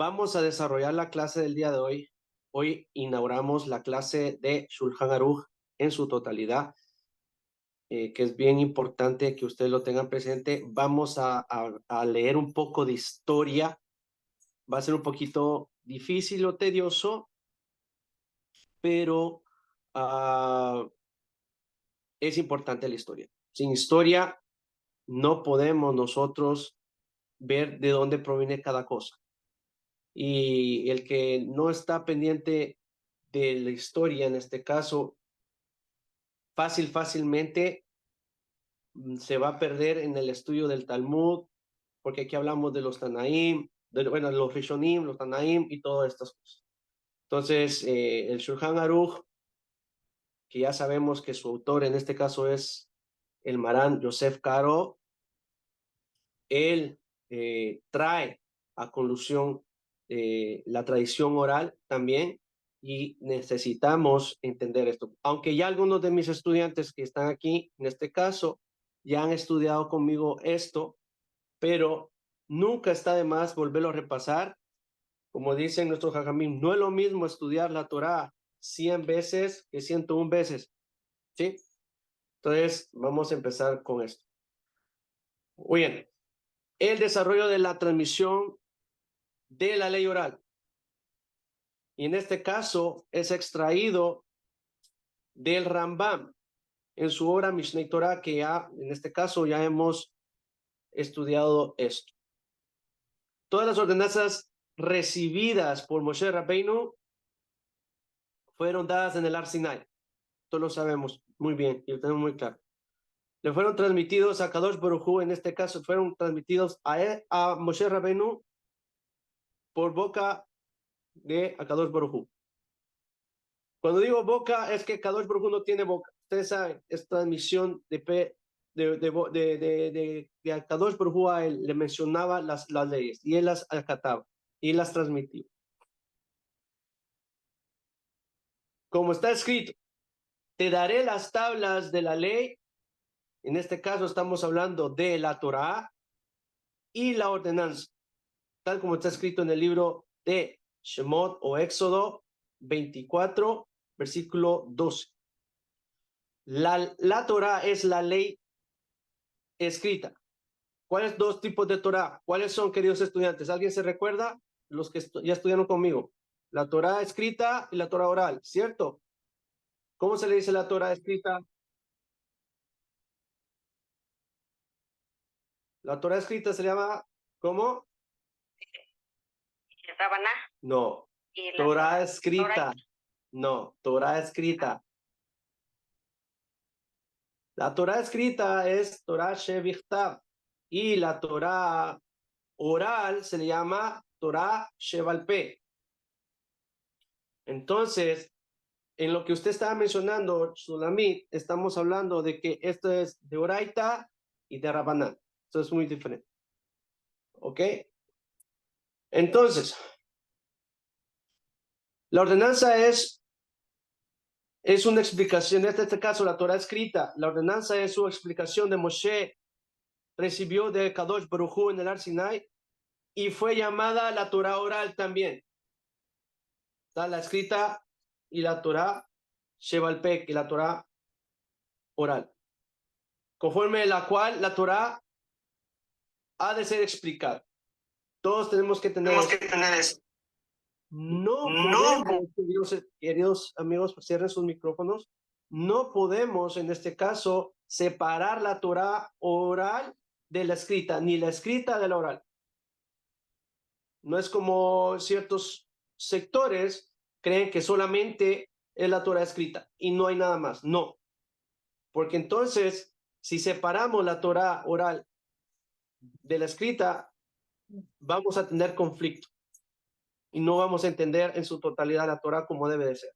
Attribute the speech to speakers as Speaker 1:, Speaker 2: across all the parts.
Speaker 1: Vamos a desarrollar la clase del día de hoy. Hoy inauguramos la clase de Shulchan Aruch en su totalidad, que es bien importante que ustedes lo tengan presente. Vamos a leer un poco de historia. Va a ser un poquito difícil o tedioso, pero es importante la historia. Sin historia no podemos nosotros ver de dónde proviene cada cosa. Y el que no está pendiente de la historia, en este caso, fácilmente se va a perder en el estudio del Talmud, porque aquí hablamos de los Tanaim, bueno, los Rishonim, los Tanaim y todas estas cosas. Entonces, el Shulchan Aruch, que ya sabemos que su autor en este caso es el Marán Yosef Karo, él trae a colusión la tradición oral también, y necesitamos entender esto. Aunque ya algunos de mis estudiantes que están aquí, en este caso, ya han estudiado conmigo esto, pero nunca está de más volverlo a repasar. Como dicen nuestros jajamim, no es lo mismo estudiar la Torá 100 veces que 101 veces, ¿sí? Entonces, vamos a empezar con esto. Muy bien. El desarrollo de la transmisión de la ley oral. Y en este caso es extraído del Rambam en su obra Mishneh Torah, que ya en este caso ya hemos estudiado esto. Todas las ordenanzas recibidas por Moshe Rabbeinu fueron dadas en el Har Sinai. Esto lo sabemos muy bien y lo tenemos muy claro. Le fueron transmitidos a Kadosh Baruj Hu, en este caso fueron transmitidos a Moshe Rabbeinu por boca de Kadosh Baruj Hu. Cuando digo boca, es que Kadosh Baruj Hu no tiene boca. Ustedes saben, es transmisión de Kadosh Baruj Hu. A él le mencionaba las leyes y él las acataba y las transmitía. Como está escrito, te daré las tablas de la ley. En este caso estamos hablando de la Torá y la ordenanza, tal como está escrito en el libro de Shemot o Éxodo 24, versículo 12. La Torá es la ley escrita. ¿Cuáles dos tipos de Torá? ¿Cuáles son, queridos estudiantes? ¿Alguien se recuerda? Los que ya estudiaron conmigo. La Torá escrita y la Torá oral, ¿cierto? ¿Cómo se le dice la Torá escrita? La Torá escrita se llama, ¿cómo?
Speaker 2: Rabaná.
Speaker 1: No. Torá escrita. No, Torá escrita. La Torá escrita es Torá Shevichtav y la Torá oral se le llama Torá Shebalpé. Entonces, en lo que usted estaba mencionando, Sulamit, estamos hablando de que esto es de Oraita y de Rabaná. Esto es muy diferente. ¿Ok? Entonces, la ordenanza es una explicación, en este caso la Torah escrita. La ordenanza es su explicación de Moshe, recibió de Kadosh Baruj Hu en el Har Sinai, y fue llamada la Torah oral también. Está la escrita y la Torah Sheval Pek, y la Torah oral, conforme la cual la Torah ha de ser explicada. Todos tenemos que tener eso. No podemos, queridos amigos, cierren sus micrófonos. No podemos, en este caso, separar la Torah oral de la escrita, ni la escrita de la oral. No es como ciertos sectores creen que solamente es la Torah escrita y no hay nada más. No, porque entonces, si separamos la Torah oral de la escrita, vamos a tener conflicto y no vamos a entender en su totalidad la Torah como debe de ser.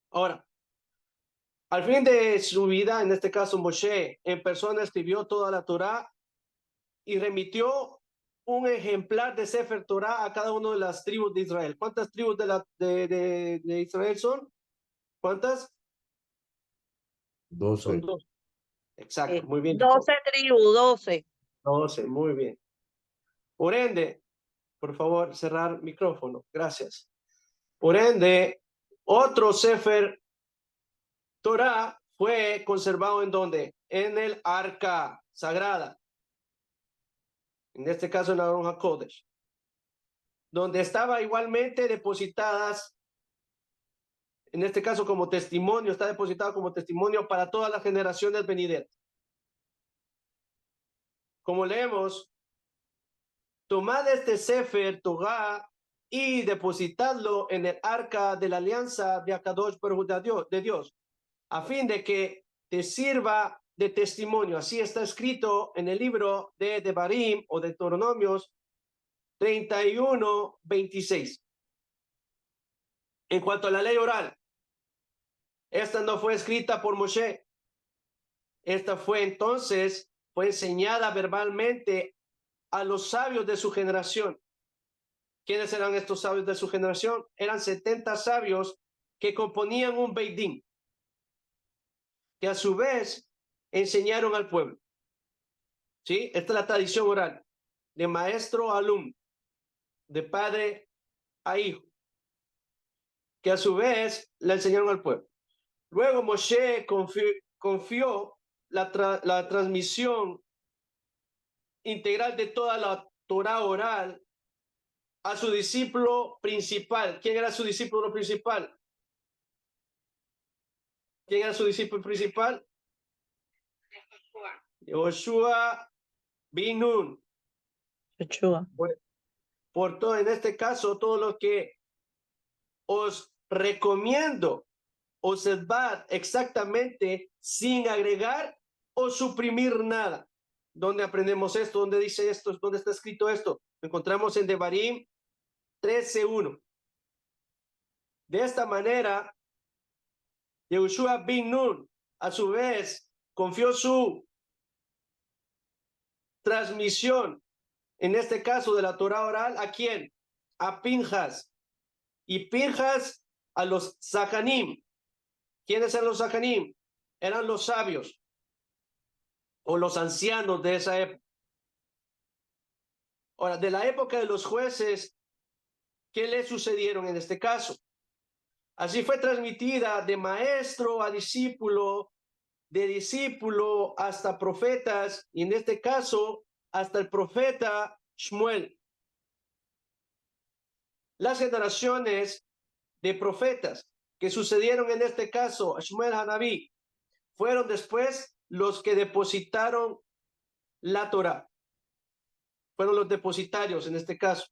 Speaker 1: Ahora, al fin de su vida, en este caso Moshe, en persona escribió toda la Torah y remitió un ejemplar de Sefer Torah a cada una de las tribus de Israel. ¿Cuántas tribus de Israel son? ¿Cuántas?
Speaker 3: 12.
Speaker 1: Son 2. Exacto, muy bien.
Speaker 2: 12 tribus, 12.
Speaker 1: 12, muy bien. Por ende, por favor, cerrar micrófono. Gracias. Por ende, otro Sefer Torah fue conservado ¿en dónde? En el arca sagrada. En este caso en la Aron HaKodesh. Donde estaba igualmente depositadas, en este caso como testimonio, está depositado como testimonio para todas las generaciones venideras. Como leemos, tomad este Sefer Torah y depositadlo en el arca de la alianza de Akadosh Baruj Hu de Dios, a fin de que te sirva de testimonio. Así está escrito en el libro de Devarim o de Deuteronomios 31:26. En cuanto a la ley oral, esta no fue escrita por Moshe. Esta fue enseñada verbalmente a los sabios de su generación. ¿Quiénes eran estos sabios de su generación? Eran 70 sabios que componían un Beidín, que a su vez enseñaron al pueblo. ¿Sí? Esta es la tradición oral, de maestro a alumno, de padre a hijo, que a su vez la enseñaron al pueblo. Luego Moshe confió la transmisión integral de toda la Torah oral a su discípulo principal. ¿Quién era su discípulo principal? ¿Quién era su discípulo principal? Yoshua bin Nun. Por todo, en este caso, todo lo que os recomiendo observar exactamente sin agregar o suprimir nada. ¿Dónde aprendemos esto? ¿Dónde dice esto? ¿Dónde está escrito esto? Lo encontramos en Devarim 13:1. De esta manera, Yehoshua bin Nun, a su vez, confió su transmisión, en este caso de la Torah oral, ¿a quién? A Pinjas. Y Pinjas a los Zahanim. ¿Quiénes eran los Zahanim? Eran los sabios o los ancianos de esa época. Ahora, de la época de los jueces, ¿qué le sucedieron en este caso? Así fue transmitida de maestro a discípulo, de discípulo hasta profetas, y en este caso, hasta el profeta Shmuel. Las generaciones de profetas que sucedieron en este caso, Shmuel Hanabí, fueron después los que depositaron la Torah. Fueron los depositarios en este caso.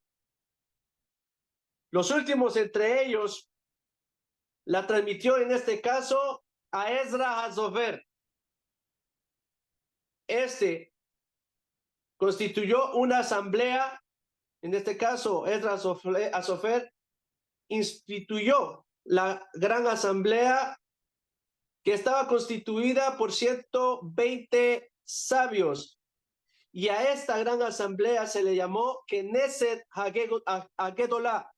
Speaker 1: Los últimos entre ellos la transmitió en este caso a Ezra Hazofer. Este constituyó una asamblea, en este caso Ezra Hazofer instituyó la gran asamblea que estaba constituida por 120 sabios, y a esta gran asamblea se le llamó Knesset Hagedolah,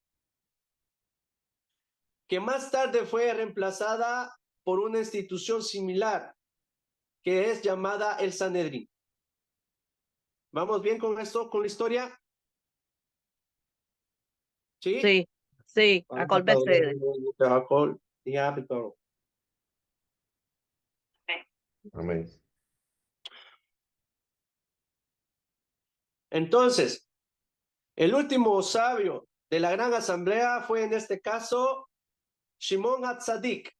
Speaker 1: que más tarde fue reemplazada por una institución similar que es llamada el Sanedrín. ¿Vamos bien con esto, con la historia? ¿Sí?
Speaker 2: Sí, sí, Acol Mercedes.
Speaker 3: Amén.
Speaker 1: Entonces, el último sabio de la gran asamblea fue en este caso Shimon HaTzadik,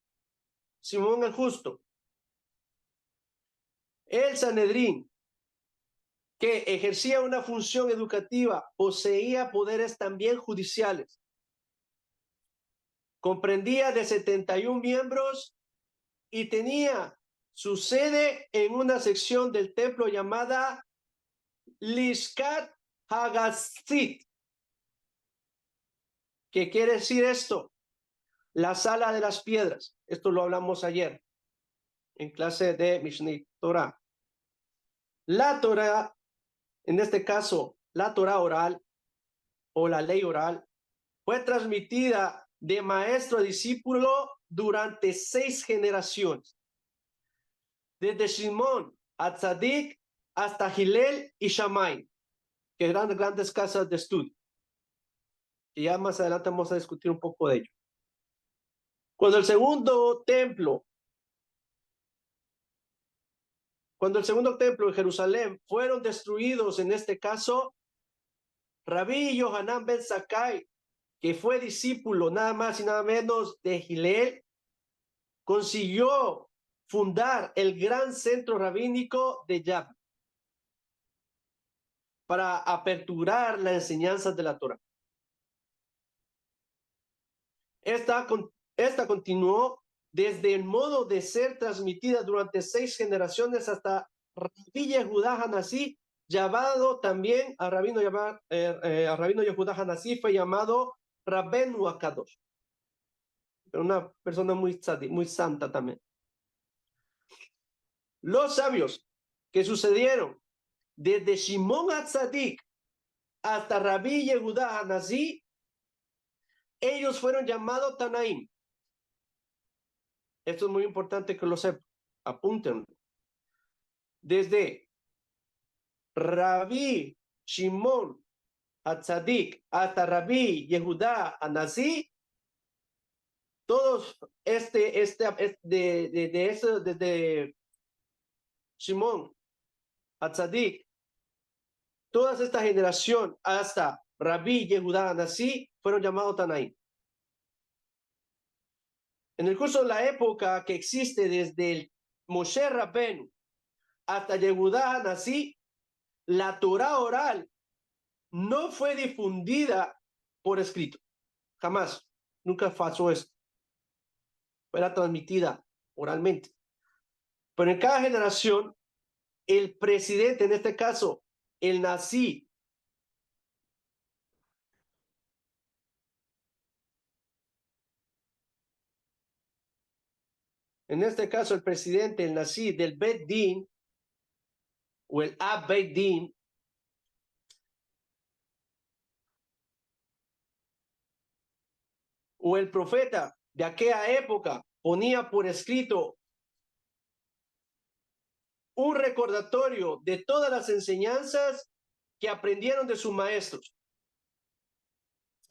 Speaker 1: Simón el Justo. El Sanedrín, que ejercía una función educativa, poseía poderes también judiciales. Comprendía de 71 miembros y tenía su sede en una sección del templo llamada Lishkat Hagasit. ¿Qué quiere decir esto? La sala de las piedras. Esto lo hablamos ayer en clase de Mishneh Torah. La Torah, en este caso, la Torah oral o la ley oral, fue transmitida de maestro a discípulo durante 6 generaciones. Desde Shimon HaTzadik hasta Hillel y Shammai, que eran grandes casas de estudio. Y ya más adelante vamos a discutir un poco de ello. Cuando el segundo templo en Jerusalén fueron destruidos, en este caso, Rabí Yohanan ben Zakkai, que fue discípulo nada más y nada menos de Hillel, consiguió fundar el gran centro rabínico de Yavne para aperturar la enseñanza de la Torah. Esta continuó desde el modo de ser transmitida durante 6 generaciones hasta Rabí Yehudá Hanasí, llamado también a Rabino Yehudá Hanasí, fue llamado Rabenu Akadosh, una persona muy santa también. Los sabios que sucedieron desde Shimon HaTzadik hasta Rabí Yehudá Hanasí, ellos fueron llamados Tanaim. Esto es muy importante que lo sepan. Apúntenlo. Desde Rabí Shimon HaTzadik hasta Rabí Yehudá Hanasí, todos desde Shimon HaTzadik, toda esta generación hasta Rabí Yehudá Hanasí fueron llamados Tanaim. En el curso de la época que existe desde el Moshe Rabbeinu hasta Yehudá Hanasí, la Torah oral no fue difundida por escrito. Jamás. Nunca pasó esto. Era transmitida oralmente. Pero en cada generación, el presidente, en este caso, el Nasi, en este caso, el presidente, el Nasi del Bet Din, o el Ab Bet Din, o el profeta de aquella época, ponía por escrito un recordatorio de todas las enseñanzas que aprendieron de sus maestros.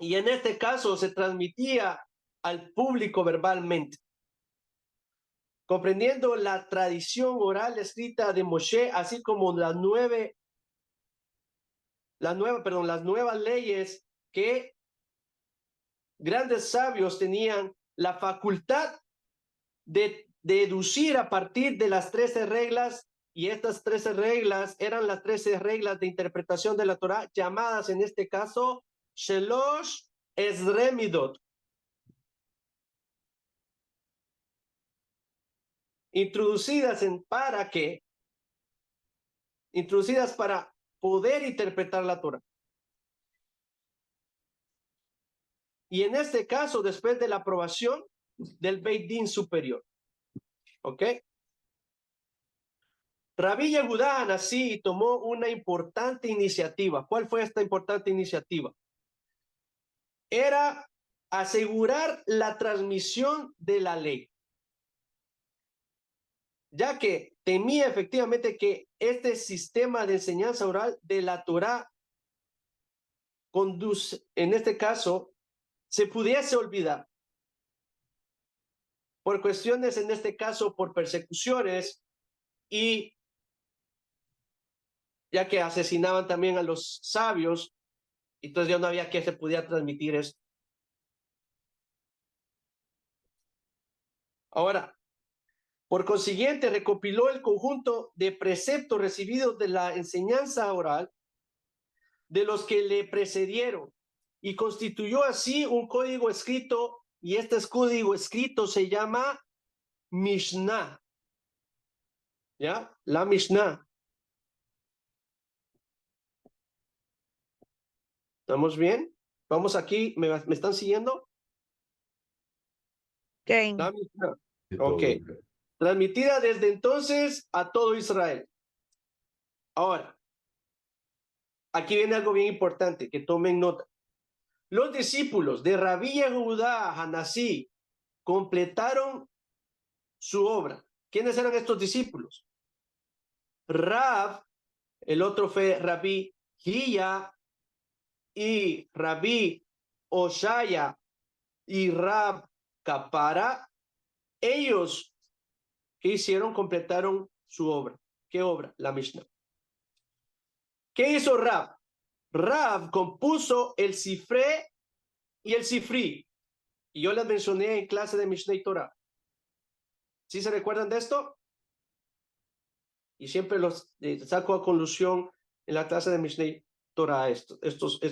Speaker 1: Y en este caso se transmitía al público verbalmente, comprendiendo la tradición oral escrita de Moshe, así como las nuevas leyes que grandes sabios tenían la facultad de deducir a partir de las 13 reglas, y estas 13 reglas eran las 13 reglas de interpretación de la Torah, llamadas en este caso Shelosh Ezre Midot. Introducidas para poder interpretar la Torah. Y en este caso, después de la aprobación del Beit Din superior. ¿Ok? Rabí Yehudá Hanasí tomó una importante iniciativa. ¿Cuál fue esta importante iniciativa? Era asegurar la transmisión de la ley, ya que temía efectivamente que este sistema de enseñanza oral de la Torah en este caso, se pudiese olvidar por cuestiones, en este caso, por persecuciones, y ya que asesinaban también a los sabios, entonces ya no había que se pudiera transmitir esto. Ahora, por consiguiente, recopiló el conjunto de preceptos recibidos de la enseñanza oral de los que le precedieron y constituyó así un código escrito, y este código escrito se llama Mishnah. ¿Ya? La Mishnah. ¿Estamos bien? Vamos aquí, ¿me están siguiendo?
Speaker 2: Okay.
Speaker 1: La Mishnah. Ok. Transmitida desde entonces a todo Israel. Ahora, aquí viene algo bien importante, que tomen nota. Los discípulos de Rabí Yehudá Hanasí completaron su obra. ¿Quiénes eran estos discípulos? Rav, el otro fue Rabí Hilla y Rabí Oshaya y Rab Kapara, ellos hicieron, completaron su obra. ¿Qué obra? La Mishnah. ¿Qué hizo Rab? Rab compuso el Sifré y el Sifri. Y yo les mencioné en clase de Mishnah y Torah. ¿Sí se recuerdan de esto? Y siempre los saco a conclusión en la clase de Mishnah y Torah estos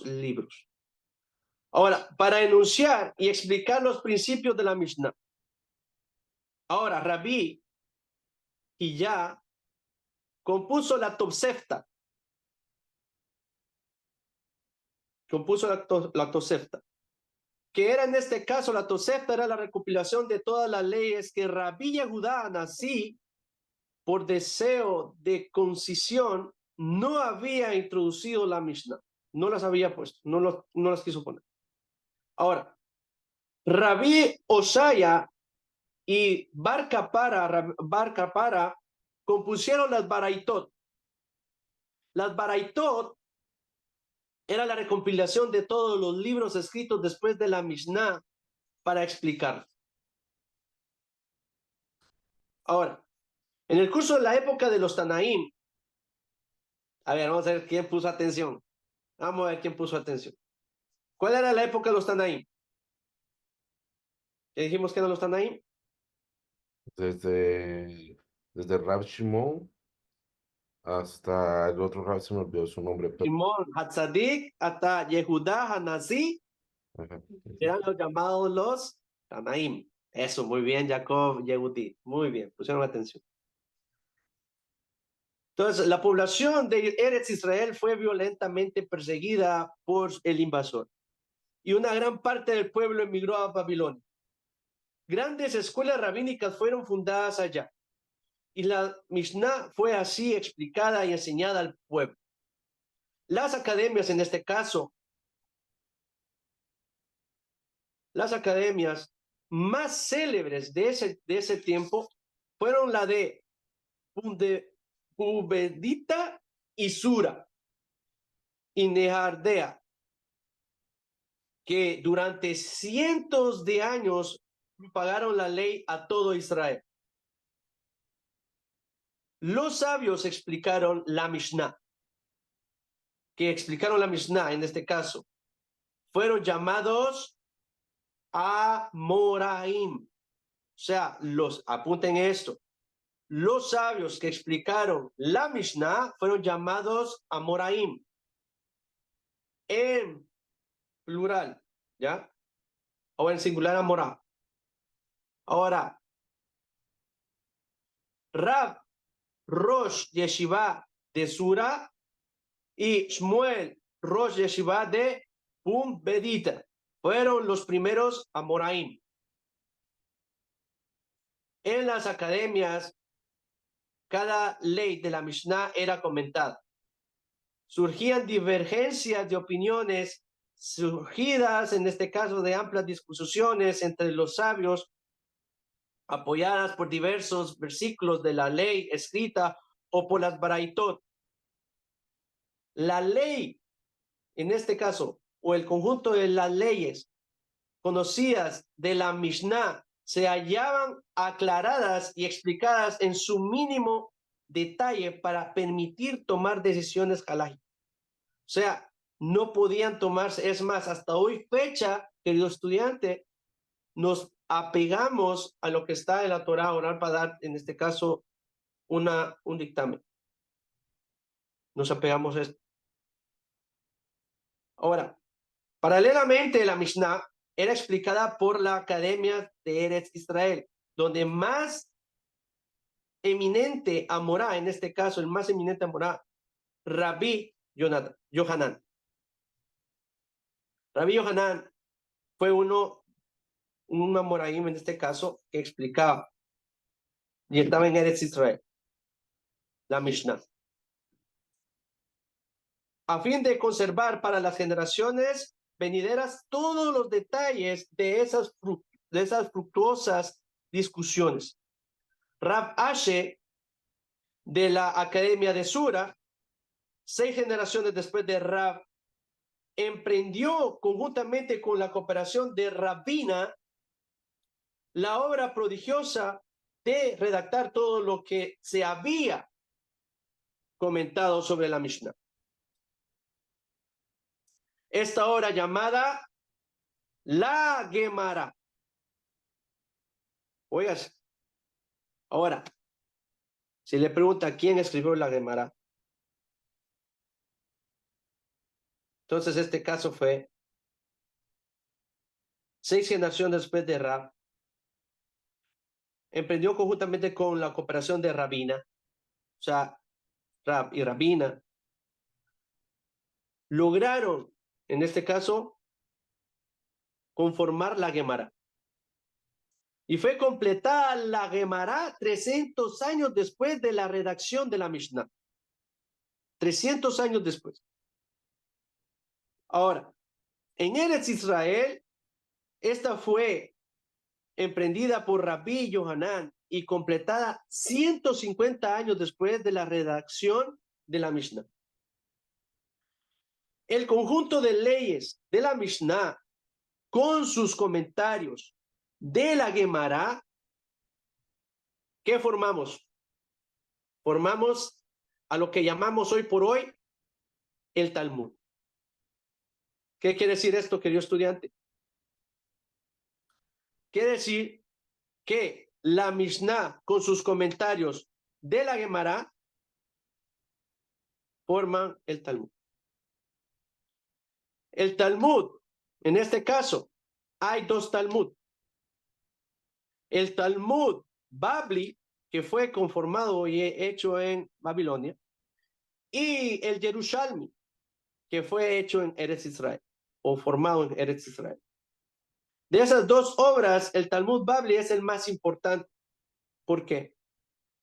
Speaker 1: libros. Ahora, para enunciar y explicar los principios de la Mishnah. Ahora, Rabí y ya compuso la Tosefta. Compuso la Tosefta. Que era en este caso, la Tosefta era la recopilación de todas las leyes que Rabí Yehudá Anasí, por deseo de concisión, no había introducido la Mishnah. No las había puesto, no las quiso poner. Ahora, Rabí Oshaya y Bar Kapara compusieron las Baraitot. Las Baraitot era la recompilación de todos los libros escritos después de la Mishnah para explicar. Ahora, en el curso de la época de los Tanaim, a ver, vamos a ver quién puso atención. Vamos a ver quién puso atención. ¿Cuál era la época de los Tanaim? ¿Ya dijimos que eran los Tanaim?
Speaker 3: Desde Rab Shimon hasta el otro Rab, se me olvidó su nombre. Pero...
Speaker 1: Shimon Hatzadik hasta Yehudá Hanasí eran los llamados los Tanaim. Eso, muy bien, Jacob Yehudí. Muy bien, pusieron atención. Entonces, la población de Eretz Israel fue violentamente perseguida por el invasor y una gran parte del pueblo emigró a Babilonia. Grandes escuelas rabínicas fueron fundadas allá y la Mishnah fue así explicada y enseñada al pueblo. Las academias, en este caso, las academias más célebres de ese tiempo fueron la de Ubedita y Sura y Nehardea, que durante cientos de años propagaron la ley a todo Israel. Los sabios explicaron la Mishnah, que explicaron la Mishnah en este caso, fueron llamados Amoraim. O sea, apunten esto, los sabios que explicaron la Mishnah fueron llamados Amoraim, en plural, ¿ya? O en singular Amorá. Ahora, Rab Rosh Yeshiva de Sura y Shmuel Rosh Yeshiva de Bedita fueron los primeros Amoraim. En las academias, cada ley de la Mishnah era comentada. Surgían divergencias de opiniones surgidas, en este caso, de amplias discusiones entre los sabios, apoyadas por diversos versículos de la ley escrita o por las baraitot. La ley, en este caso, o el conjunto de las leyes conocidas de la Mishnah se hallaban aclaradas y explicadas en su mínimo detalle para permitir tomar decisiones halajicas. O sea, no podían tomarse, es más, hasta hoy fecha, querido estudiante, nos apegamos a lo que está en la Torah oral para dar, en este caso, un dictamen. Nos apegamos a esto. Ahora, paralelamente, la Mishnah era explicada por la Academia de Eretz Israel, donde más eminente Amorá, en este caso, el más eminente Amorá, Rabí Yohanan. Rabí Yohanan fue un Amoraim en este caso, que explicaba, y estaba en Eretz Israel, la Mishnah. A fin de conservar para las generaciones venideras todos los detalles de esas fructuosas discusiones. Rab Ashe de la Academia de Sura, 6 generaciones después de Rab, emprendió conjuntamente con la cooperación de Rabina la obra prodigiosa de redactar todo lo que se había comentado sobre la Mishnah. Esta obra llamada la Gemara. Oigas, ahora, si le pregunta quién escribió la Gemara, entonces este caso fue 6 generaciones después de Rab, emprendió conjuntamente con la cooperación de Rabina, o sea, Rab y Rabina, lograron, en este caso, conformar la Gemara. Y fue completada la Gemara 300 años después de la redacción de la Mishnah. 300 años después. Ahora, en Eretz Israel, esta fue emprendida por Rabbi Yohanan y completada 150 años después de la redacción de la Mishnah. El conjunto de leyes de la Mishnah con sus comentarios de la Gemara, ¿qué formamos? Formamos a lo que llamamos hoy por hoy el Talmud. ¿Qué quiere decir esto, querido estudiante? Quiere decir que la Mishnah con sus comentarios de la Gemara forman el Talmud. El Talmud, en este caso, hay 2 Talmud. El Talmud Babli, que fue conformado y hecho en Babilonia, y el Yerushalmi, que fue hecho en Eretz Israel, o formado en Eretz Israel. De esas 2 obras, el Talmud Babli es el más importante. ¿Por qué?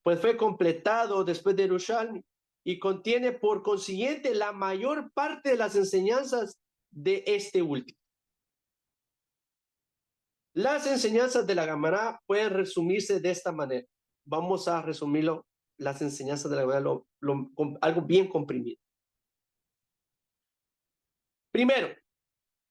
Speaker 1: Pues fue completado después de Yerushalmi y contiene por consiguiente la mayor parte de las enseñanzas de este último. Las enseñanzas de la Gemara pueden resumirse de esta manera. Vamos a resumirlo, las enseñanzas de la Gemara, algo bien comprimido. Primero,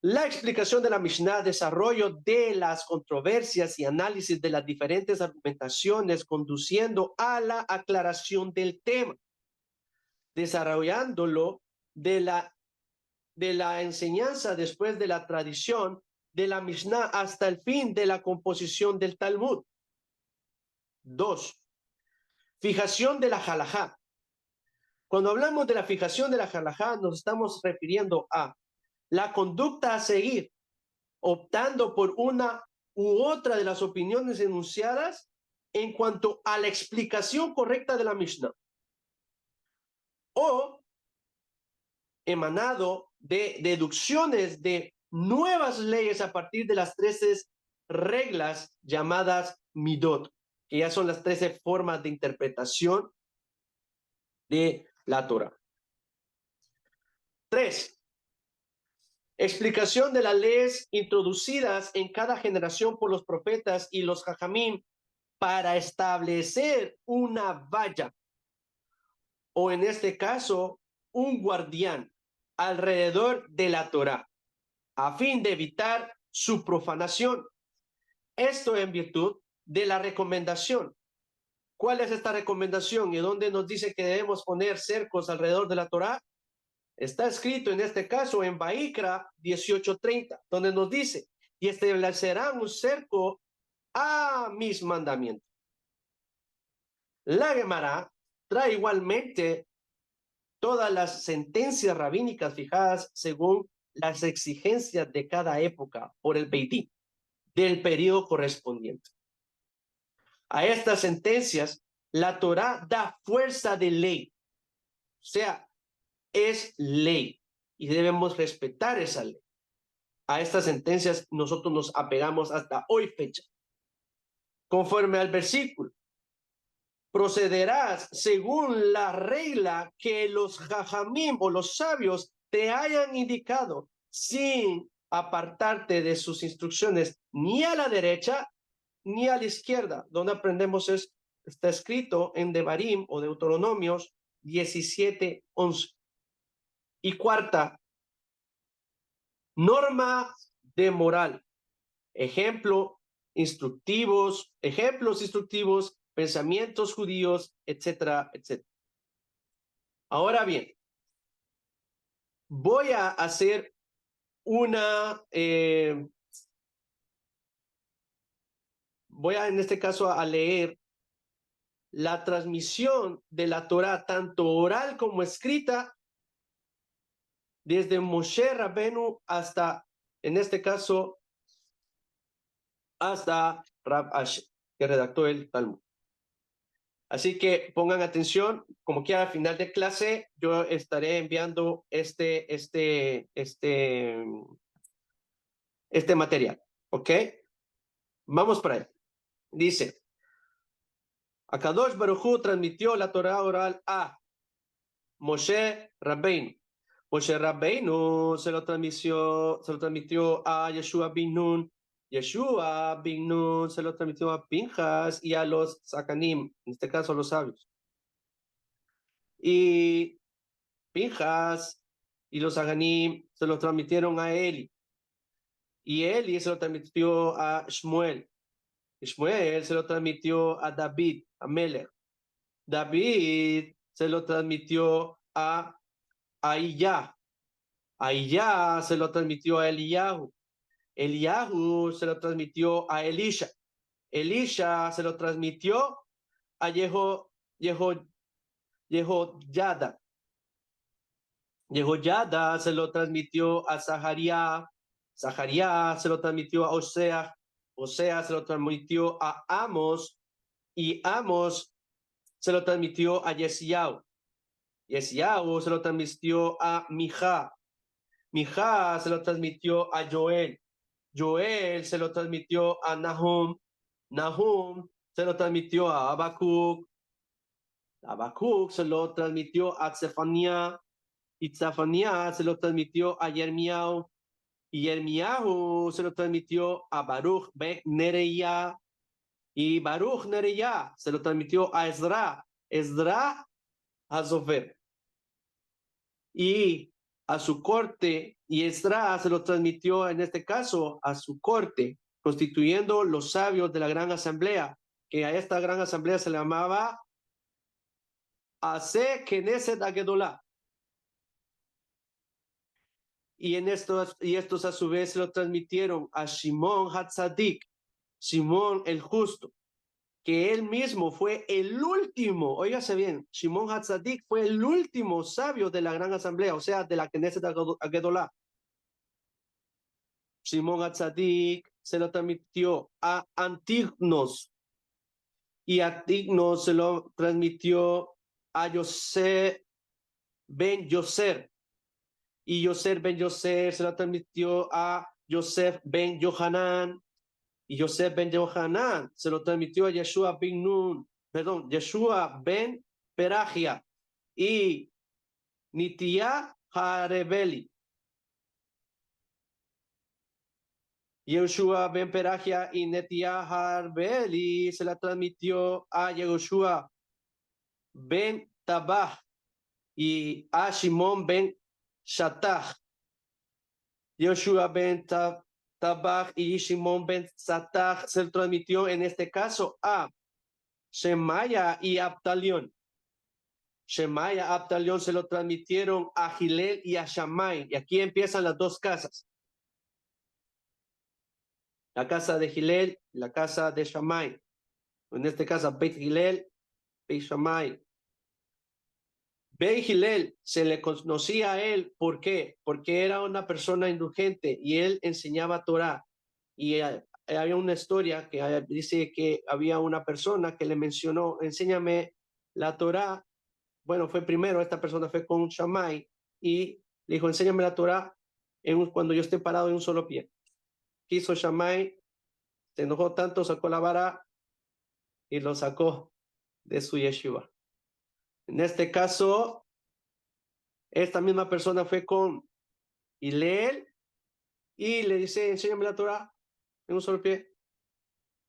Speaker 1: la explicación de la Mishnah, desarrollo de las controversias y análisis de las diferentes argumentaciones, conduciendo a la aclaración del tema, desarrollándolo de la enseñanza después de la tradición de la Mishnah hasta el fin de la composición del Talmud. 2. Fijación de la halajá. Cuando hablamos de la fijación de la halajá, nos estamos refiriendo a la conducta a seguir, optando por una u otra de las opiniones enunciadas en cuanto a la explicación correcta de la Mishnah, o emanado de deducciones de nuevas leyes a partir de las 13 reglas llamadas midot, que ya son las 13 formas de interpretación de la Torah. 3. Explicación de las leyes introducidas en cada generación por los profetas y los jajamim para establecer una valla, o en este caso, un guardián alrededor de la Torah, a fin de evitar su profanación. Esto en virtud de la recomendación. ¿Cuál es esta recomendación y dónde nos dice que debemos poner cercos alrededor de la Torah? Está escrito en este caso en Vaikra 18:30, donde nos dice: y establecerán un cerco a mis mandamientos. La Gemara trae igualmente todas las sentencias rabínicas fijadas según las exigencias de cada época por el Beit Din del periodo correspondiente. A estas sentencias, la Torá da fuerza de ley, o sea, es ley y debemos respetar esa ley. A estas sentencias nosotros nos apegamos hasta hoy fecha. Conforme al versículo, procederás según la regla que los jajamim o los sabios te hayan indicado, sin apartarte de sus instrucciones ni a la derecha ni a la izquierda. ¿Dónde aprendemos esto? está escrito en Devarim o Deuteronomios 17:11. Y cuarta, norma de moral. Ejemplos instructivos, pensamientos judíos, etcétera, etcétera. Ahora bien, voy a hacer voy a, en este caso, a leer la transmisión de la Torá, tanto oral como escrita, desde Moshe Rabbenu hasta, en este caso, hasta Rab Asher, que redactó el Talmud. Así que pongan atención, como que al final de clase yo estaré enviando este material, ¿ok? Vamos para él. Dice, Akadosh Baruj Hu transmitió la Torah oral a Moshe Rabbeinu. Moshe Rabbeinu se lo transmitió a Yeshua bin Nun. Yeshua bin Nun se lo transmitió a Pinjas y a los Sakanim, en este caso los sabios. Y Pinjas y los Sakanim se lo transmitieron a Eli. Y Eli se lo transmitió a Shmuel. Shmuel se lo transmitió a David, a Melech. David se lo transmitió a Ahiyá. Ahiyá se lo transmitió a Eliyahu. Eliyahu se lo transmitió a Elisha. Elisha se lo transmitió a Yehoyada. Yehoyada se lo transmitió a Zaharia. Zaharia se lo transmitió a Osea. Osea se lo transmitió a Amos. Y Amos se lo transmitió a Yesiau. Yesiau se lo transmitió a Mijá. Mijá se lo transmitió a Joel. Joel se lo transmitió a Nahum. Nahum se lo transmitió a Habacuc. Habacuc se lo transmitió a Zefanía. Y Zefanía se lo transmitió a Yermiau. Y Yermiau se lo transmitió a Baruch ben Nereya. Y Baruch Nereya se lo transmitió a Ezra. Ezra a Zofer. Y a su corte, y Esdras se lo transmitió en este caso a su corte, constituyendo los sabios de la gran asamblea, que a esta gran asamblea se le llamaba Ase Knesset Agedolá. Y estos a su vez se lo transmitieron a Shimon Hatzadik, Shimon el justo, que él mismo fue el último, óigase bien, Shimon Hatzadik fue el último sabio de la gran asamblea, o sea, de la Knesset Agedolá. Shimon Hatzadik se lo transmitió a Antignos y Antignos se lo transmitió a Yosef ben Yoser y Yosef ben Yoser se lo transmitió a Yosef ben Yohanan y Yosef ben Yohanan se lo transmitió a Yeshua ben Nun, perdón, Yeshua ben Perajia y Nitia Harebeli. Yeshua ben Perajia y Netia Harbeli se la transmitió a Yeshua ben Tabaj y a Shimon ben Shatach. Yeshua ben Tabaj y Shimon ben Shatach se la transmitió en este caso a Shemaya y Abtalión. Shemaya y Abtalión se lo transmitieron a Gilel y a Shammai. Y aquí empiezan las dos casas. La casa de Gilel, la casa de Shammai. En este caso, Beit Gilel, Beit Shammai. Beit Gilel se le conocía a él, ¿por qué? Porque era una persona indulgente y él enseñaba Torah. Y había una historia que dice que había una persona que le mencionó, enséñame la Torah. Bueno, fue primero, esta persona fue con Shammai y le dijo, enséñame la Torah cuando yo esté parado en un solo pie. Quiso Shammai, se enojó tanto, sacó la vara y lo sacó de su yeshiva. En este caso, esta misma persona fue con Hillel y le dice, enséñame la Torah en un solo pie.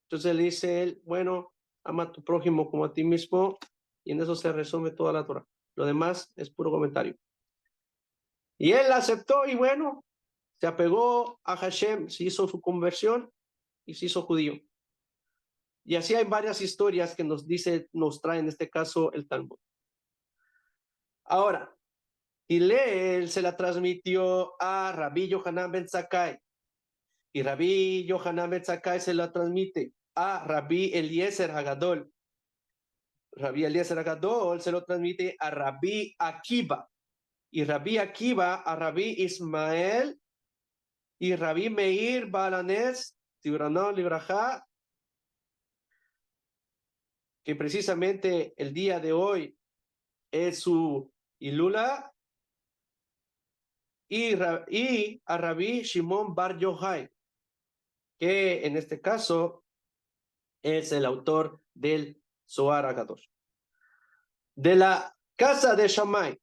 Speaker 1: Entonces le dice él, bueno, ama a tu prójimo como a ti mismo, y en eso se resume toda la Torah. Lo demás es puro comentario. Y él aceptó y bueno, se apegó a Hashem, se hizo su conversión y se hizo judío. Y así hay varias historias que nos trae en este caso el Talmud. Ahora, Hillel se la transmitió a Rabbi Yohanan ben Zakkai, y Rabbi Yohanan ben Zakkai se la transmite a Rabbi Eliezer Hagadol. Rabbi Eliezer Hagadol se lo transmite a Rabbi Akiva, y Rabbi Akiva a Rabbi Ismael y Rabbi Meir Balanes, Tiburanón Libraja, que precisamente el día de hoy es su Ilula, y a Rabbi Shimon Bar Yochai, que en este caso es el autor del Zohar HaKadosh. De la casa de Shammai,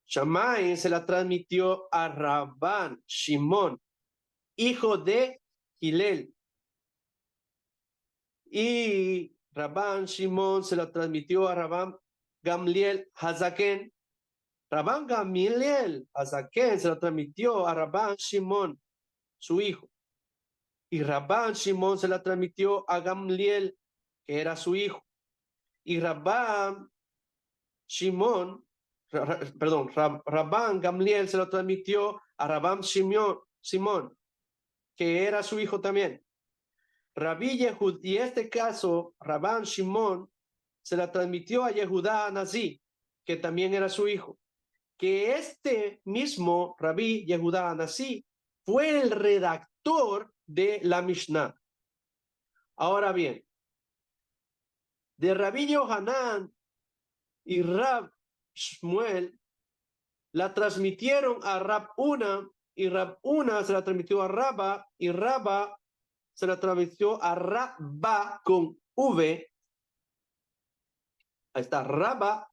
Speaker 1: Shammai se la transmitió a Rabban Shimon, hijo de Hillel, y Rabban Shimon se la transmitió a Rabban Gamliel Hazaken. Rabban Gamliel Hazaken se la transmitió a Rabban Shimon, su hijo. Y Rabban Shimon se la transmitió a Gamliel, que era su hijo. Y Rabban Shimon, Rabban Gamliel se lo transmitió a Rabban Simón, que era su hijo también. Rabbi Yehud, y este caso, Rabban Shimon, se la transmitió a Yehudá Anasí, que también era su hijo. Que este mismo Rabbi Yehudá Anasí fue el redactor de la Mishnah. Ahora bien, de Rabbi Yohanan y Rab Shmuel la transmitieron a Rab Una, y Rab Una se la transmitió a Rabba, y Rabba se la transmitió a Rabba con V. Ahí está Rabba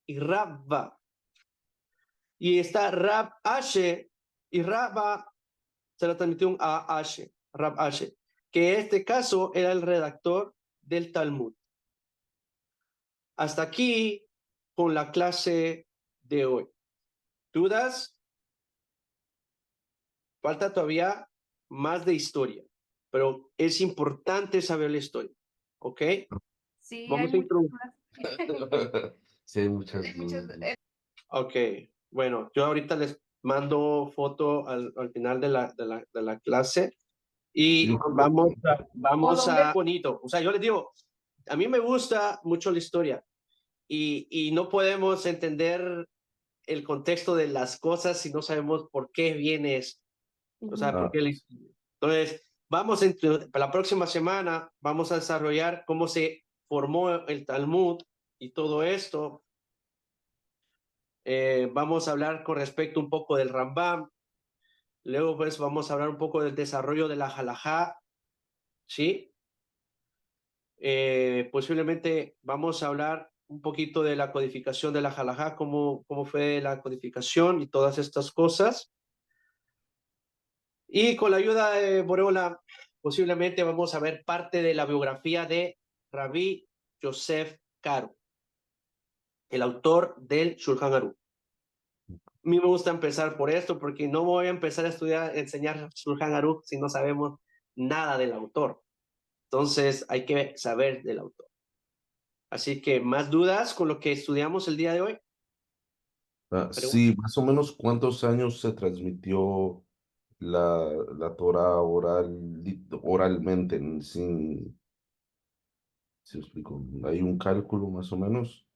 Speaker 1: y Rabba. Y está Rab Ashe, y Rabba se la transmitió a Ashe, Rab Ashe, que en este caso era el redactor del Talmud. Hasta aquí con la clase de hoy. ¿Dudas? Falta todavía más de historia, pero es importante saber la historia, ¿ok?
Speaker 4: Sí,
Speaker 1: Vamos
Speaker 4: hay
Speaker 1: a introducir.
Speaker 3: Sí, hay muchas
Speaker 4: hay muchas,
Speaker 3: dudas.
Speaker 1: Ok, bueno, yo ahorita les mando foto al final de la clase y
Speaker 3: Yo creo
Speaker 1: vamos a bonito. O sea, yo les digo, a mí me gusta mucho la historia y no podemos entender el contexto de las cosas si no sabemos por qué viene eso. O sea, ¿por qué la historia? Entonces, para la próxima semana vamos a desarrollar cómo se formó el Talmud y todo esto. Vamos a hablar con respecto un poco del Rambam. Luego, pues, vamos a hablar un poco del desarrollo de la Halajá, ¿sí? Posiblemente vamos a hablar un poquito de la codificación de la Halajá, cómo fue la codificación y todas estas cosas. Y con la ayuda de Boreola, posiblemente vamos a ver parte de la biografía de Rabbi Yosef Karo, el autor del Shulchan Aruch. A mí me gusta empezar por esto porque no voy a empezar a enseñar Shulchan Aruch si no sabemos nada del autor. Entonces hay que saber del autor. Así que, ¿más dudas con lo que estudiamos el día de hoy?
Speaker 3: sí, más o menos cuántos años se transmitió la Torah oralmente, si explico, hay un cálculo más o menos.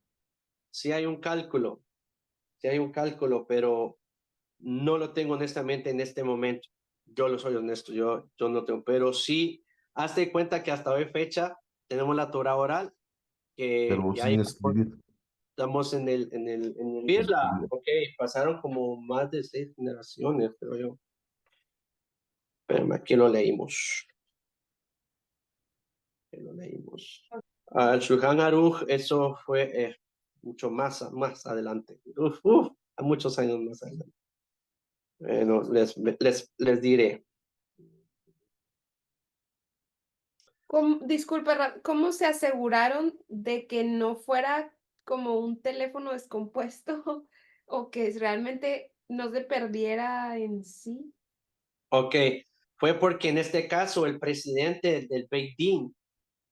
Speaker 1: Sí hay un cálculo, pero no lo tengo honestamente en este momento. Yo lo soy honesto, yo no tengo, pero sí, hazte cuenta que hasta hoy fecha tenemos la Torah oral, que
Speaker 3: Pero
Speaker 1: ya
Speaker 3: sin escribir.
Speaker 1: estamos en el Birla, ok, pasaron como más de 6 generaciones, creo yo. Pero aquí lo leímos. Al Shulchan Aruch, eso fue mucho más adelante. A muchos años más adelante. Bueno, les diré.
Speaker 4: Disculpa, ¿cómo se aseguraron de que no fuera como un teléfono descompuesto o que realmente no se perdiera en sí?
Speaker 1: Ok, fue porque en este caso el presidente del Beit Din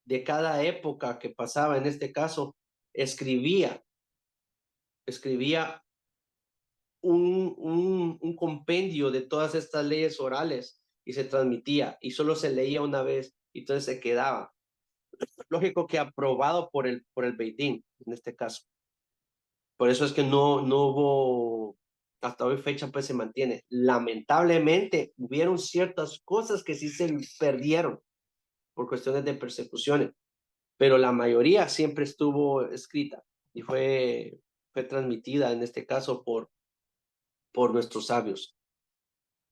Speaker 1: de cada época que pasaba, en este caso, escribía un compendio de todas estas leyes orales y se transmitía y solo se leía una vez y entonces se quedaba. Lógico que aprobado por el Beit Din, en este caso. Por eso es que no hubo, hasta hoy fecha pues se mantiene. Lamentablemente hubieron ciertas cosas que sí se perdieron por cuestiones de persecuciones, pero la mayoría siempre estuvo escrita y fue transmitida en este caso por nuestros sabios,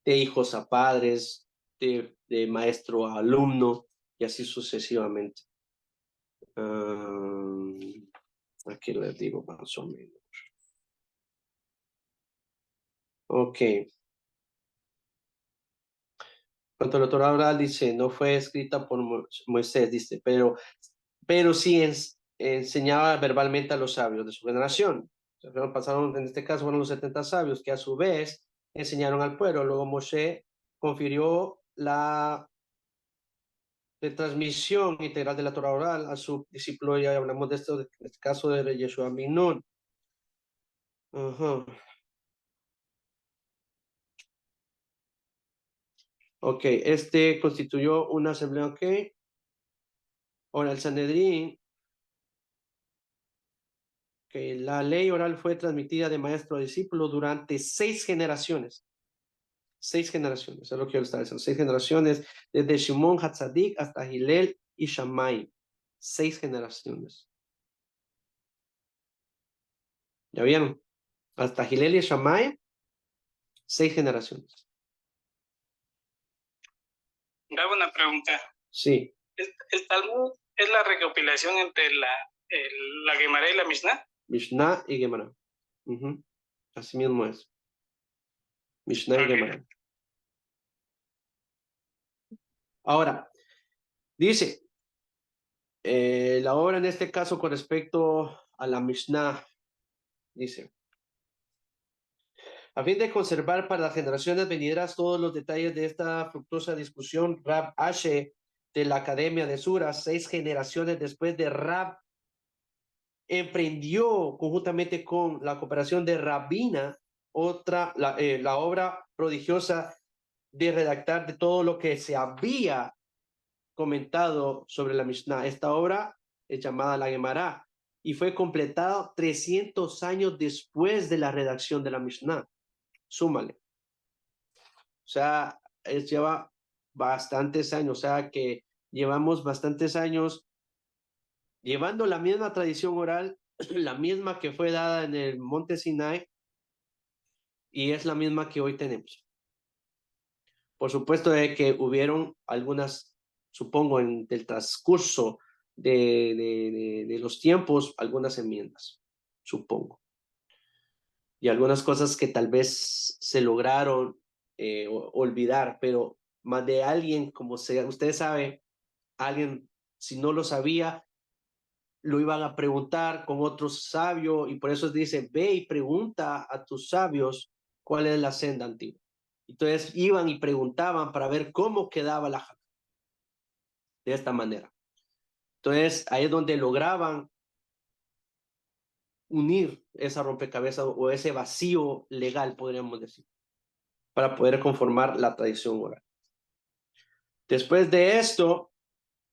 Speaker 1: de hijos a padres, de maestro a alumno y así sucesivamente. Aquí les digo más o menos. Ok. Cuanto a la Torah oral dice, no fue escrita por Moisés, dice, pero sí enseñaba verbalmente a los sabios de su generación. Pasaron, en este caso fueron los 70 sabios que a su vez enseñaron al pueblo. Luego Moshe confirió la de transmisión integral de la Torah oral a su discípulo, ya hablamos de esto, en este caso de Yeshua bin Nun. Ok, este constituyó una asamblea, ok. Ahora el Sanedrín, que la ley oral fue transmitida de maestro a discípulo durante 6 generaciones. 6 generaciones, es lo que yo estaba diciendo. 6 generaciones, desde Shimon Hatzadik hasta Hillel y Shammai. 6 generaciones. ¿Ya vieron? Hasta Hillel y Shammai, 6 generaciones.
Speaker 5: Hago una pregunta.
Speaker 1: Sí.
Speaker 5: ¿El Talmud es la recopilación entre la Gemara y la Mishnah?
Speaker 1: Mishnah y Gemara. Así mismo es. Mishnah y Gemara. Ahora, dice, la obra en este caso con respecto a la Mishnah, dice, a fin de conservar para las generaciones venideras todos los detalles de esta fructuosa discusión, Rab Ashe de la Academia de Suras, 6 generaciones después de Rab, emprendió conjuntamente con la cooperación de Rabina la obra prodigiosa de redactar de todo lo que se había comentado sobre la Mishnah. Esta obra es llamada la Gemara y fue completada 300 años después de la redacción de la Mishnah. Súmale. O sea, lleva bastantes años, o sea que llevamos bastantes años llevando la misma tradición oral, la misma que fue dada en el monte Sinai y es la misma que hoy tenemos. Por supuesto de que hubieron algunas, supongo, en el transcurso de los tiempos, algunas enmiendas, supongo. Y algunas cosas que tal vez se lograron olvidar, pero más de alguien, como usted sabe, alguien, si no lo sabía, lo iban a preguntar con otro sabio, y por eso dice, ve y pregunta a tus sabios cuál es la senda antigua. Entonces iban y preguntaban para ver cómo quedaba la Halajá de esta manera. Entonces ahí es donde lograban unir esa rompecabezas o ese vacío legal, podríamos decir, para poder conformar la tradición oral. Después de esto,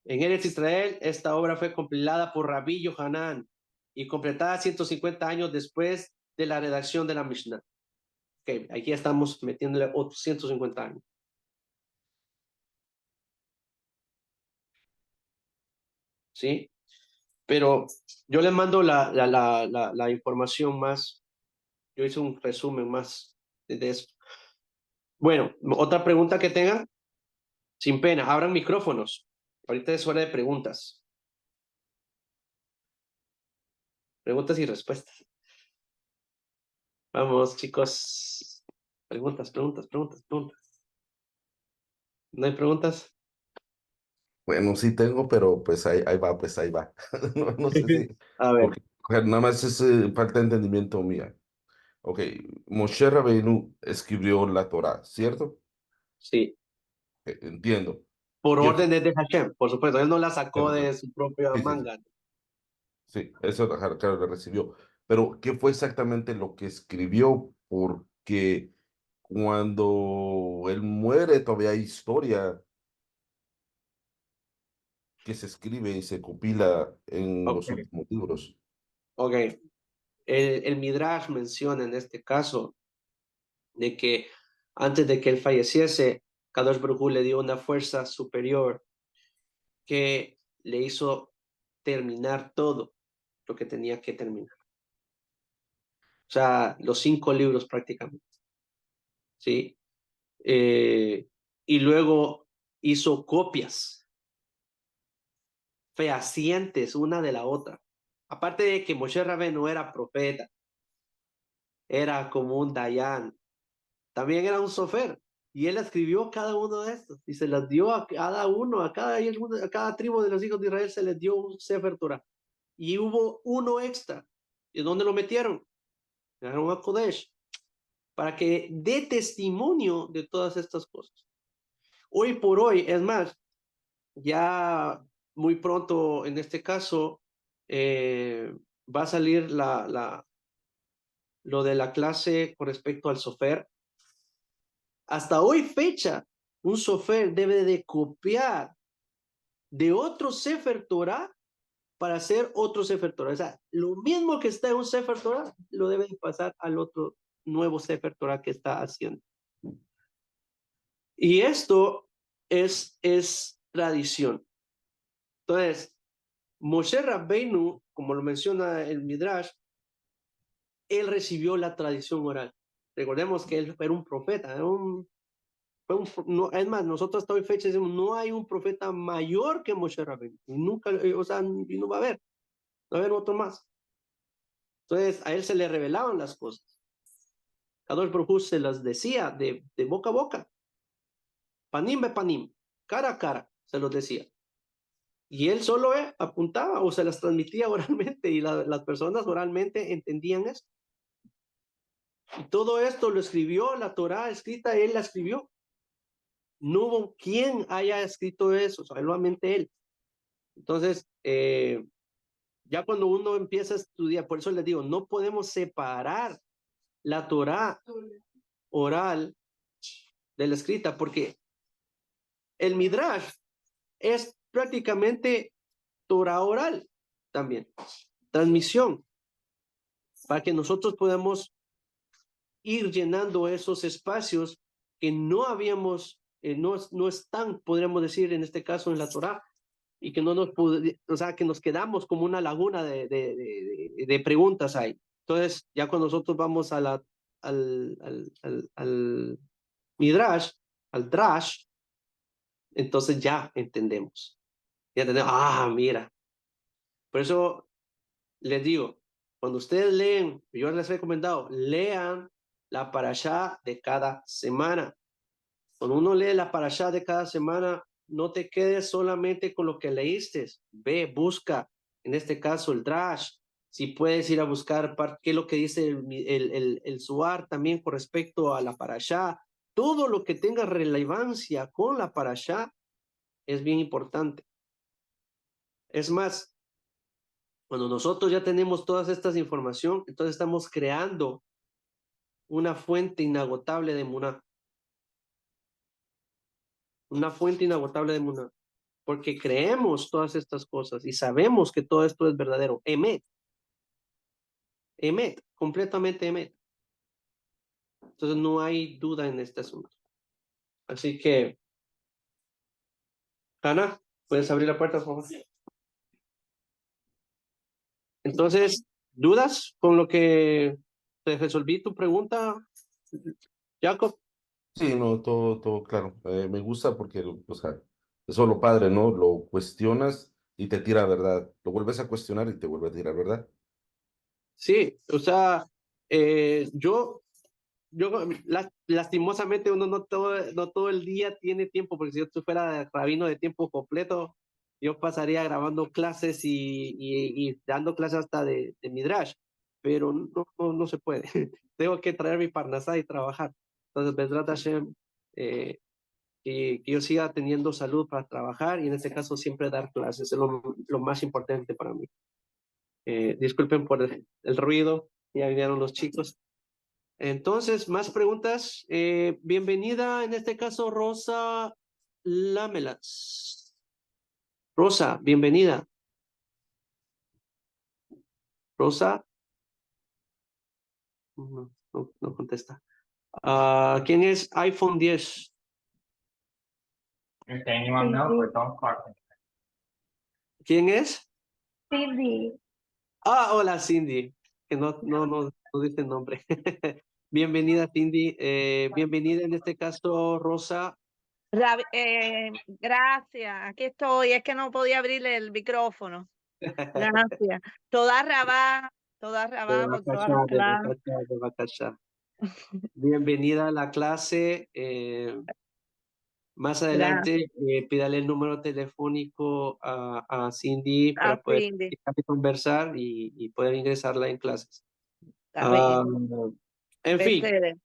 Speaker 1: en Eretz Israel, esta obra fue compilada por Rabí Yohanan y completada 150 años después de la redacción de la Mishnah. Okay, aquí estamos metiéndole otros 150 años. ¿Sí? Pero yo les mando la información más. Yo hice un resumen más de eso. Bueno, otra pregunta que tengan, sin pena, abran micrófonos. Ahorita es hora de preguntas. Preguntas y respuestas. Vamos, chicos. Preguntas. ¿No hay preguntas?
Speaker 3: Bueno, sí tengo, pero pues ahí va, pues ahí va. No sé si,
Speaker 1: A ver,
Speaker 3: porque nada más es falta de entendimiento mía. Ok, Moshe Rabbeinu escribió la Torá, ¿cierto?
Speaker 1: sí.
Speaker 3: Entiendo.
Speaker 1: Por
Speaker 3: ¿Qué fue?
Speaker 1: órdenes de Hashem, por supuesto. Él no la sacó
Speaker 3: Claro, claro.
Speaker 1: de su propia
Speaker 3: Sí, sí, sí.
Speaker 1: manga.
Speaker 3: Sí, eso claro, claro, lo recibió. Pero, ¿qué fue exactamente lo que escribió? Porque cuando él muere, todavía hay historia que se escribe y se compila en
Speaker 1: Ok,
Speaker 3: los últimos libros.
Speaker 1: ok. El Midrash menciona en este caso de que antes de que él falleciese, Kadosh Baruj Hu le dio una fuerza superior que le hizo terminar todo lo que tenía que terminar. O sea, los 5 libros prácticamente, ¿sí? Y luego hizo copias fehacientes una de la otra. Aparte de que Moshe Rabbeinu era profeta, era como un Dayan, también era un sofer. Y él escribió cada uno de estos y se las dio a cada uno, a cada tribu de los hijos de Israel se les dio un Sefer Torah. Y hubo uno extra. ¿Y dónde lo metieron? Dejaron a Kodesh para que dé testimonio de todas estas cosas. Hoy por hoy, es más, ya muy pronto en este caso va a salir lo de la clase con respecto al sofer. Hasta hoy fecha, un sofer debe de copiar de otro Sefer Torah para hacer otro Sefer Torah. O sea, lo mismo que está en un Sefer Torah, lo debe de pasar al otro nuevo Sefer Torah que está haciendo. Y esto es tradición. Entonces, Moshe Rabbeinu, como lo menciona el Midrash, él recibió la tradición oral. Recordemos que él era un profeta, no, es más, nosotros hasta hoy fecha decimos, no hay un profeta mayor que Moshe Rabbeinu. Nunca, o sea, y no va a haber otro más. Entonces, a él se le revelaban las cosas. Kadosh Baruj Hu se las decía de boca a boca, panim be panim, cara a cara, se los decía. Y él solo apuntaba o se las transmitía oralmente y las personas oralmente entendían eso. Y todo esto lo escribió, la Torá escrita, él la escribió. No hubo quien haya escrito eso, solamente él. Entonces, ya cuando uno empieza a estudiar, por eso les digo, no podemos separar la Torá oral de la escrita, porque el Midrash es prácticamente Torá oral también, transmisión, para que nosotros podamos ir llenando esos espacios que no habíamos, no están, podríamos decir en este caso en la Torá, y que no nos, o sea, que nos quedamos como una laguna de preguntas ahí. Entonces, ya cuando nosotros vamos a al Midrash, al Drash, entonces ya entendemos. Ya entendemos, mira. Por eso les digo, cuando ustedes leen, yo les he recomendado, lean la parashá de cada semana. Cuando uno lee la parashá de cada semana, no te quedes solamente con lo que leíste. Ve, busca, en este caso, el Drash. Si puedes ir a buscar qué es lo que dice el Zohar también con respecto a la parashá. Todo lo que tenga relevancia con la parashá es bien importante. Es más, cuando nosotros ya tenemos todas estas información, entonces estamos creando una fuente inagotable de Muná. Una fuente inagotable de Muná. Porque creemos todas estas cosas y sabemos que todo esto es verdadero. Emet, Emet, completamente Emet. Entonces no hay duda en este asunto. Así que, Ana, ¿puedes abrir la puerta, por favor? Entonces, ¿dudas con lo que te resolví tu pregunta, Jacob?
Speaker 3: Sí, no, todo claro. Me gusta porque, o sea, eso es lo padre, ¿no? Lo cuestionas y te tira verdad. Lo vuelves a cuestionar y te vuelve a tirar verdad.
Speaker 1: Sí, o sea, yo lastimosamente uno no todo el día tiene tiempo, porque si yo fuera rabino de tiempo completo, yo pasaría grabando clases y dando clases hasta de Midrash, pero no se puede. Tengo que traer mi parnasá y trabajar. Entonces, Bezrat Hashem, que yo siga teniendo salud para trabajar y en este caso siempre dar clases, es lo más importante para mí. Disculpen por el ruido, ya vinieron los chicos. Entonces, más preguntas. Bienvenida, en este caso, Rosa Lamelas. Rosa, bienvenida. Rosa. No contesta. ¿Quién es iPhone 10? ¿Quién es?
Speaker 4: Cindy.
Speaker 1: Hola, Cindy. Que no dice el nombre. Bienvenida, Cindy. Bienvenida, en este caso, Rosa.
Speaker 2: Gracias, aquí estoy. Es que no podía abrirle el micrófono. Gracias. Toda rabá por todas las clases.
Speaker 1: Bienvenida a la clase. Más adelante, pídale el número telefónico a Cindy para poder
Speaker 2: Cindy.
Speaker 1: conversar y poder ingresarla en clases.
Speaker 2: Está bien.
Speaker 1: En fin,
Speaker 2: Mercedes.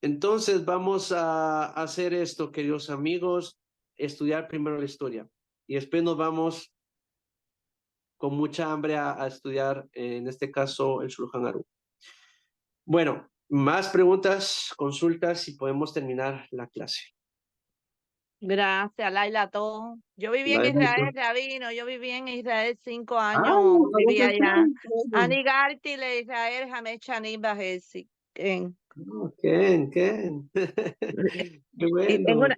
Speaker 1: entonces vamos a hacer esto, queridos amigos, estudiar primero la historia y después nos vamos con mucha hambre a estudiar, en este caso, el Shulchan Aruch. Bueno, más preguntas, consultas y podemos terminar la clase.
Speaker 2: Gracias, Laila, todo. Yo viví en
Speaker 1: Laila,
Speaker 2: Israel, rabino. Yo viví en Israel 5 años. Viví allá. Anigartile, Israel, Hamechani, Bajesi.
Speaker 1: Ken. Qué
Speaker 2: Y
Speaker 1: bueno, qué bueno.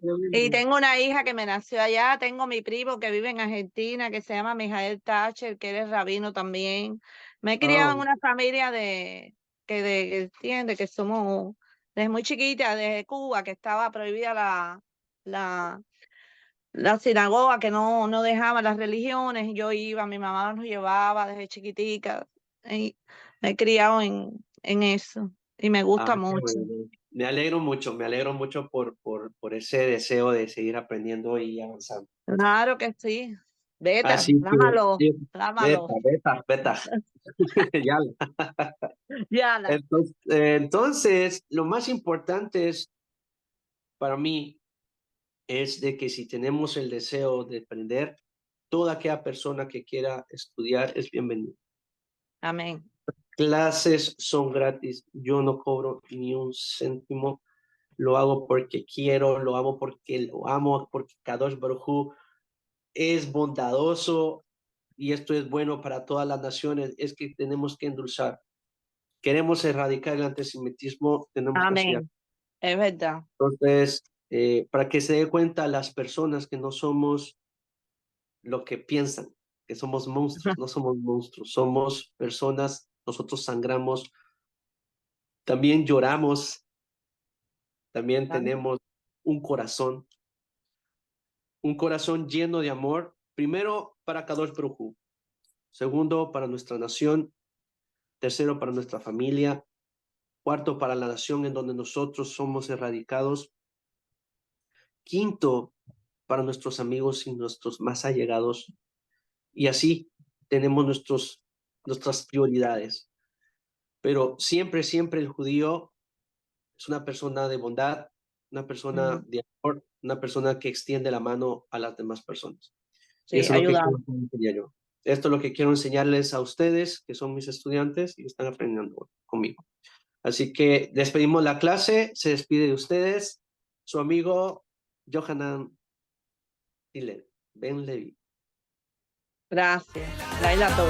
Speaker 2: tengo una hija que me nació allá. Tengo mi primo que vive en Argentina, que se llama Mijael Thatcher, que eres rabino también. Me he criado en una familia que entiende que somos desde muy chiquita, desde Cuba, que estaba prohibida la sinagoga, que no dejaba las religiones. Yo iba, mi mamá nos llevaba desde chiquitica. Y me he criado en eso y me gusta
Speaker 1: Qué
Speaker 2: mucho.
Speaker 1: bueno. Me alegro mucho por ese deseo de seguir aprendiendo y avanzando.
Speaker 2: Claro que sí. Vete,
Speaker 1: Así que,
Speaker 2: lámalo.
Speaker 1: Beta. Ya.
Speaker 2: Ya.
Speaker 1: Entonces, lo más importante para mí es de que si tenemos el deseo de aprender, toda aquella persona que quiera estudiar es bienvenida.
Speaker 2: Amén.
Speaker 1: Clases son gratis, yo no cobro ni un céntimo, lo hago porque quiero, lo hago porque lo amo, porque Kadosh Baruj Hu es bondadoso y esto es bueno para todas las naciones, es que tenemos que endulzar. Queremos erradicar el antisemitismo, tenemos que hacer.
Speaker 2: Amén. Es verdad.
Speaker 1: Entonces, para que se dé cuenta las personas que no somos lo que piensan, que somos monstruos, no somos monstruos, somos personas, nosotros sangramos, también lloramos, también tenemos un corazón lleno de amor, primero para Kadosh Baruj Hu, segundo para nuestra nación, tercero para nuestra familia, cuarto para la nación en donde nosotros somos erradicados, quinto para nuestros amigos y nuestros más allegados, y así tenemos nuestras prioridades. Pero siempre el judío es una persona de bondad, una persona de amor, una persona que extiende la mano a las demás personas.
Speaker 2: Sí,
Speaker 1: y eso es lo que
Speaker 2: ayudar.
Speaker 1: quiero enseñar yo. Esto es lo que quiero enseñarles a ustedes, que son mis estudiantes y están aprendiendo conmigo. Así que despedimos la clase, se despide de ustedes su amigo Johanan Ben Levi.
Speaker 2: Gracias. Laila, todo.